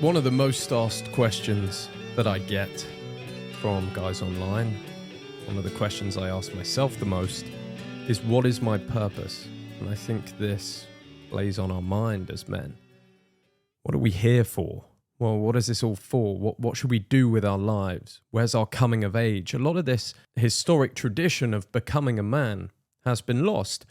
One of the most asked questions that I get from guys online, one of the questions I ask myself the most, is what is my purpose? And I think this plays on our mind as men. What are we here for? Well, what is this all for? What should we do with our lives? Where's our coming of age? A lot of this historic tradition of becoming a man has been lost.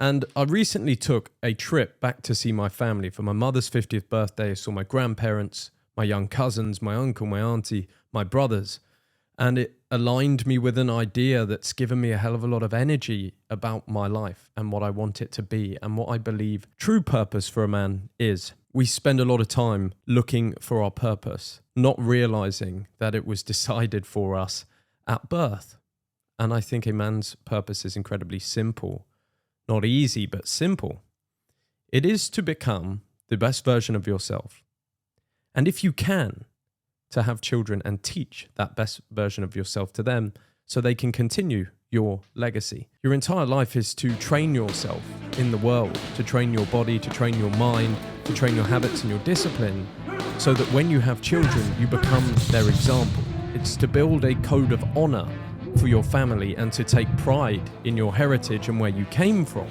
And I recently took a trip back to see my family for my mother's 50th birthday. I saw my grandparents, my young cousins, my uncle, my auntie, my brothers. And it aligned me with an idea that's given me a hell of a lot of energy about my life and what I want it to be and what I believe true purpose for a man is. We spend a lot of time looking for our purpose, not realizing that it was decided for us at birth. And I think a man's purpose is incredibly simple. Not easy, but simple. It is to become the best version of yourself. And if you can, to have children and teach that best version of yourself to them so they can continue your legacy. Your entire life is to train yourself in the world, to train your body, to train your mind, to train your habits and your discipline, so that when you have children, you become their example. It's to build a code of honor for your family and to take pride in your heritage and where you came from.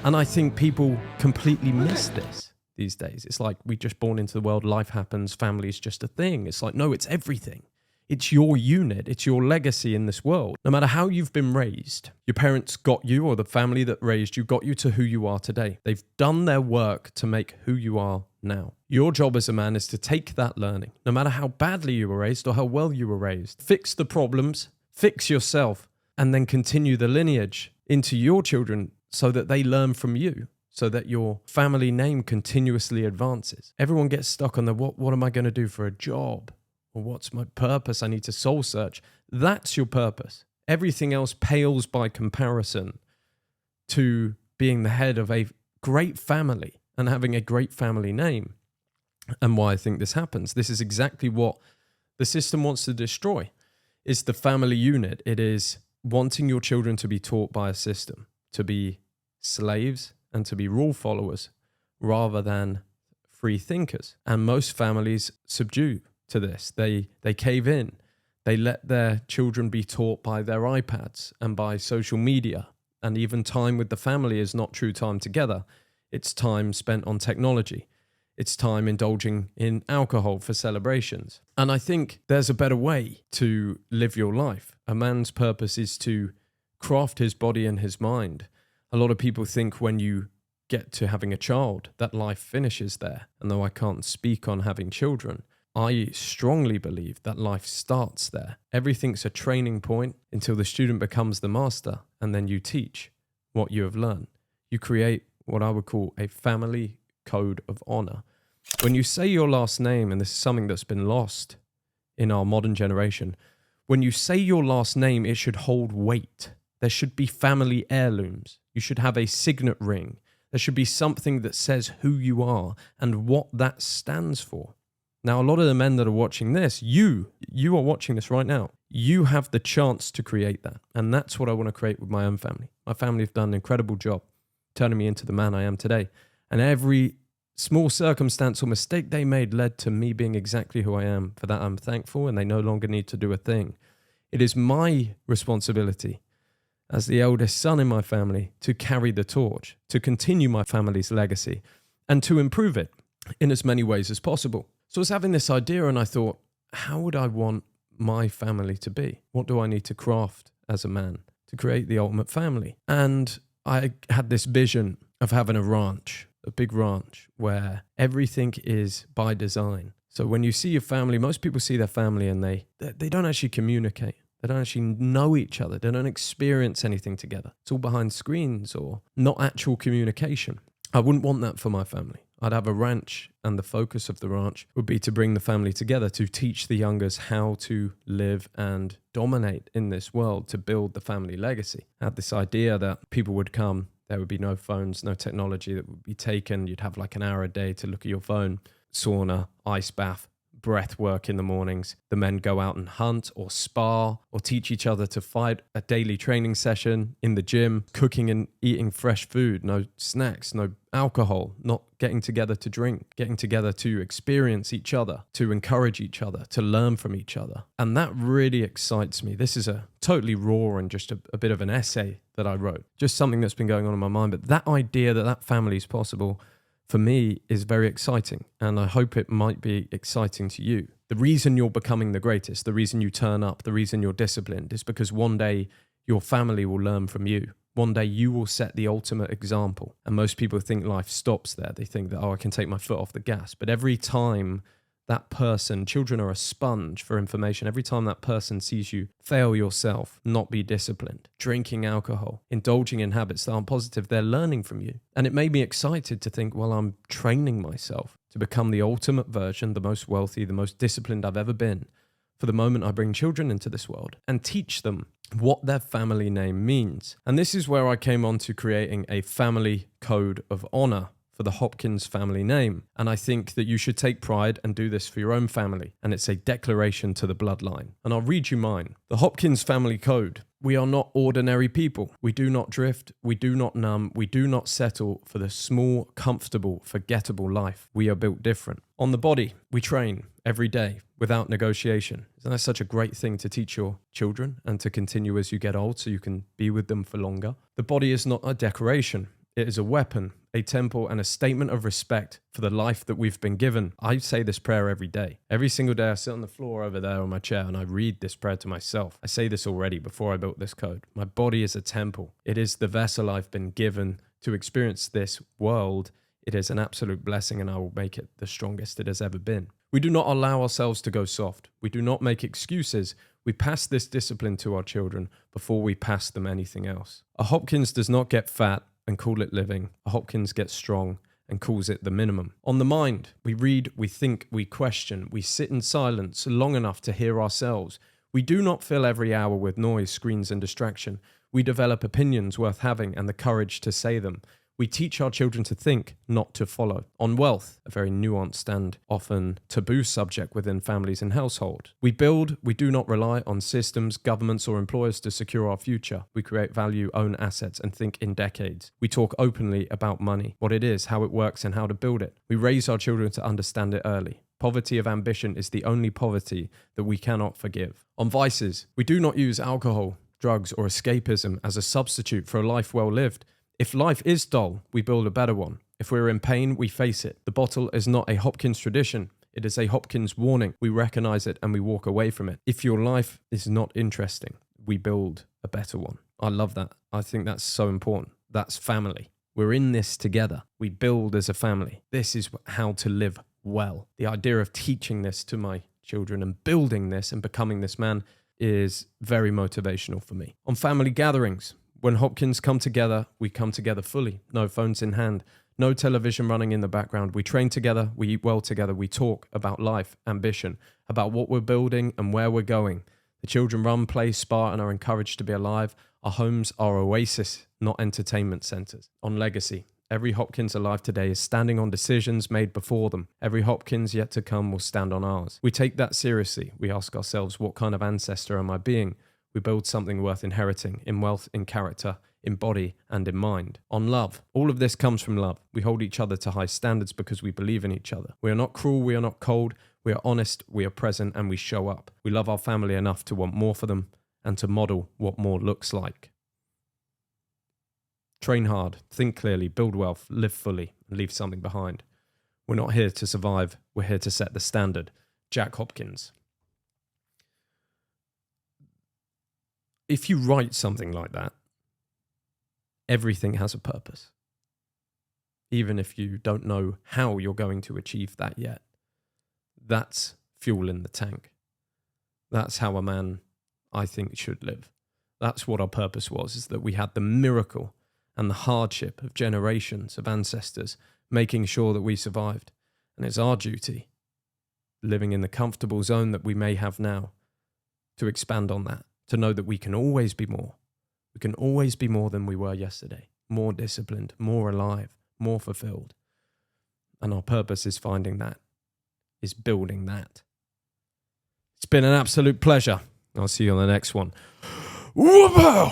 And I think people completely miss this these days. It's like we're just born into the world, life happens, family is just a thing. It's like, no, it's everything. It's your unit. It's your legacy in this world. No matter how you've been raised, your parents got you, or the family that raised you got you to who you are today. They've done their work to make who you are now. Your job as a man is to take that learning, no matter how badly you were raised or how well you were raised, fix the problems, fix yourself, and then continue the lineage into your children so that they learn from you, so that your family name continuously advances. Everyone gets stuck on the what am I going to do for a job? Or what's my purpose? I need to soul search. That's your purpose. Everything else pales by comparison to being the head of a great family and having a great family name. And why I think this happens. This is exactly what the system wants to destroy. It's the family unit. It is wanting your children to be taught by a system, to be slaves and to be rule followers rather than free thinkers. And most families subdue to this. They cave in. They let their children be taught by their iPads and by social media. And even time with the family is not true time together. It's time spent on technology. It's time indulging in alcohol for celebrations. And I think there's a better way to live your life. A man's purpose is to craft his body and his mind. A lot of people think when you get to having a child, that life finishes there. And though I can't speak on having children, I strongly believe that life starts there. Everything's a training point until the student becomes the master, and then you teach what you have learned. You create what I would call a family code of honor. When you say your last name, and this is something that's been lost in our modern generation, when you say your last name, it should hold weight. There should be family heirlooms. You should have a signet ring. There should be something that says who you are and what that stands for. Now, a lot of the men that are watching this, you are watching this right now. You have the chance to create that. And that's what I want to create with my own family. My family have done an incredible job turning me into the man I am today. And every small circumstance or mistake they made led to me being exactly who I am. For that, I'm thankful, and they no longer need to do a thing. It is my responsibility as the eldest son in my family to carry the torch, to continue my family's legacy, and to improve it in as many ways as possible. So I was having this idea and I thought, how would I want my family to be? What do I need to craft as a man to create the ultimate family? And I had this vision of having a ranch, a big ranch where everything is by design. So when you see your family, most people see their family and they don't actually communicate. They don't actually know each other. They don't experience anything together. It's all behind screens or not actual communication. I wouldn't want that for my family. I'd have a ranch, and the focus of the ranch would be to bring the family together, to teach the youngers how to live and dominate in this world, to build the family legacy. I had this idea that people would come, there would be no phones, no technology that would be taken. You'd have like an hour a day to look at your phone, sauna, ice bath, breath work in the mornings. The men go out and hunt or spar or teach each other to fight, a daily training session in the gym, cooking and eating fresh food, no snacks, no alcohol, not getting together to drink, getting together to experience each other, to encourage each other, to learn from each other. And that really excites me. This is a totally raw and just a bit of an essay that I wrote, just something that's been going on in my mind. But that idea that family is possible for me is very exciting, and I hope it might be exciting to you. The reason you're becoming the greatest, the reason you turn up, the reason you're disciplined is because one day your family will learn from you. One day you will set the ultimate example. And most people think life stops there. They think that, oh, I can take my foot off the gas. But every time that person, children are a sponge for information. Every time that person sees you fail yourself, not be disciplined, drinking alcohol, indulging in habits that aren't positive, they're learning from you. And it made me excited to think, well, I'm training myself to become the ultimate version, the most wealthy, the most disciplined I've ever been for the moment I bring children into this world and teach them what their family name means. And this is where I came on to creating a family code of honor for the Hopkins family name. And I think that you should take pride and do this for your own family. And it's a declaration to the bloodline. And I'll read you mine. The Hopkins family code. We are not ordinary people. We do not drift. We do not numb. We do not settle for the small, comfortable, forgettable life. We are built different. On the body, we train every day without negotiation. Isn't that such a great thing to teach your children and to continue as you get old so you can be with them for longer? The body is not a decoration. It is a weapon, a temple, and a statement of respect for the life that we've been given. I say this prayer every day. Every single day I sit on the floor over there on my chair and I read this prayer to myself. I say this already before I built this code. My body is a temple. It is the vessel I've been given to experience this world. It is an absolute blessing, and I will make it the strongest it has ever been. We do not allow ourselves to go soft. We do not make excuses. We pass this discipline to our children before we pass them anything else. A Hopkins does not get fat and call it living. A Hopkins gets strong and calls it the minimum. On the mind, we read, we think, we question, we sit in silence long enough to hear ourselves. We do not fill every hour with noise, screens, and distraction. We develop opinions worth having and the courage to say them. We teach our children to think, not to follow. On wealth, a very nuanced and often taboo subject within families and households. We build, we do not rely on systems, governments, or employers to secure our future. We create value, own assets, and think in decades. We talk openly about money, what it is, how it works, and how to build it. We raise our children to understand it early. Poverty of ambition is the only poverty that we cannot forgive. On vices, we do not use alcohol, drugs, or escapism as a substitute for a life well lived. If life is dull, we build a better one. If we're in pain, we face it. The bottle is not a Hopkins tradition. It is a Hopkins warning. We recognize it and we walk away from it. If your life is not interesting, we build a better one. I love that. I think that's so important. That's family. We're in this together. We build as a family. This is how to live well. The idea of teaching this to my children and building this and becoming this man is very motivational for me. On family gatherings, when Hopkins come together, we come together fully. No phones in hand, no television running in the background. We train together, we eat well together, we talk about life, ambition, about what we're building and where we're going. The children run, play, spar, and are encouraged to be alive. Our homes are oases, not entertainment centers. On legacy, every Hopkins alive today is standing on decisions made before them. Every Hopkins yet to come will stand on ours. We take that seriously. We ask ourselves, what kind of ancestor am I being? We build something worth inheriting in wealth, in character, in body, and in mind. On love, all of this comes from love. We hold each other to high standards because we believe in each other. We are not cruel, we are not cold, we are honest, we are present, and we show up. We love our family enough to want more for them and to model what more looks like. Train hard, think clearly, build wealth, live fully, and leave something behind. We're not here to survive, we're here to set the standard. Jack Hopkins. If you write something like that, everything has a purpose. Even if you don't know how you're going to achieve that yet. That's fuel in the tank. That's how a man, I think, should live. That's what our purpose was, is that we had the miracle and the hardship of generations of ancestors making sure that we survived. And it's our duty, living in the comfortable zone that we may have now, to expand on that. To know that we can always be more. We can always be more than we were yesterday. More disciplined, more alive, more fulfilled. And our purpose is finding that, is building that. It's been an absolute pleasure. I'll see you on the next one. Whoa!